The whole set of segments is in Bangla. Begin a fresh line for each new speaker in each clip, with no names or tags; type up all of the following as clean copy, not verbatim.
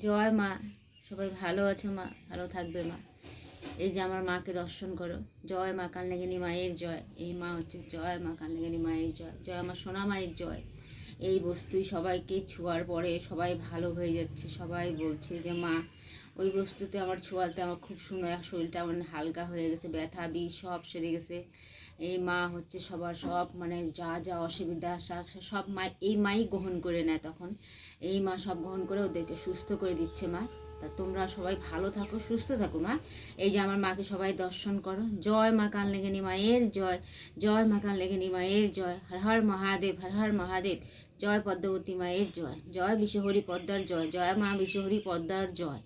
জয় মা, সবাই ভালো আছো মা, ভালো থাকবে মা। এই যে আমার মাকে দর্শন করো। জয় মা কালনাগিনী মায়ের জয়। এই মা হচ্ছে জয় মা কালনাগিনী মায়ের জয়। জয় আমার সোনা মায়ের জয়। এই বস্তুই সবাইকে ছোঁয়ার পরে সবাই ভালো হয়ে যাচ্ছে। সবাই বলছে যে মা ওই বস্তুতে আমার ছোঁয়াতে আমার খুব সুন্দর, শরীরটা আমার হালকা হয়ে গেছে, ব্যথা বিষ সব সেরে গেছে। এই মা হচ্ছে সবার সব মানে যা যা অসুবিধা সব মা, এই মাই গ্রহণ করে নেয়। তখন এই মা সব গ্রহণ করে ওদেরকে সুস্থ করে দিচ্ছে মা। তা তোমরা সবাই ভালো থাকো, সুস্থ থাকো মা। এই যে আমার মাকে সবাই দর্শন করো। জয় মা কালনাগিনী মায়ের জয়। জয় মা কালনাগিনী মায়ের জয়। হর হর মহাদেব, হর হর মহাদেব। জয় পদ্মবতী মায়ের জয়। জয় বিশ্বহরি পদ্মার জয়। জয় মা বিশ্বহরি পদ্মার জয়।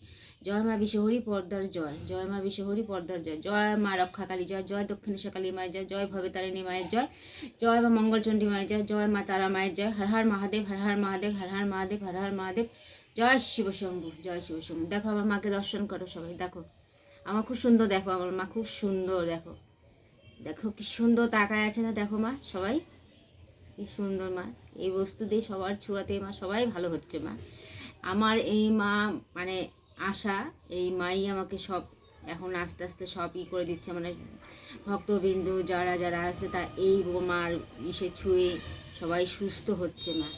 জয় মা বিশ্বহরি পর্দার জয়। জয় মা বিশ্বহরি পর্দার জয়। জয় মা রক্ষাকালী জয়। জয় দক্ষিণেশ্বর কালী মায়ের জয়। জয় ভবেতারিণী মায়ের জয়। জয় মা মঙ্গলচণ্ডী মায়ের জয়। জয় মা তারা মায়ের জয়। হর হর মহাদেব, হর হর মহাদেব, হর হর মহাদেব, হর হর মহাদেব। জয় শিবশম্ভু, জয় শিবশম্ভু। দেখো আমার মাকে দর্শন করো সবাই। দেখো আমার খুব সুন্দর, দেখো আমার মা খুব সুন্দর। দেখো দেখো কি সুন্দর তাকায় আছে না, দেখো মা সবাই কি সুন্দর মা। এই বস্তু দিয়ে সবার ছোঁয়াতে মা সবাই ভালো হচ্ছে মা। আমার এই মা মানে আশা, এই মাই আমাকে সব এখন আস্তে আস্তে সব করে দিচ্ছে, মানে ভক্তবিন্দু যারা যারা আছে তা এই মার ইসে ছুঁয়ে সবাই সুস্থ হচ্ছে মা।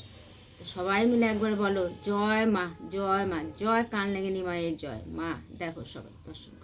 তো সবাই মিলে একবার বলো জয় মা, জয় মা, জয় কালনাগিনী মায়ের জয়। মা দেখো সবাই দর্শন করো।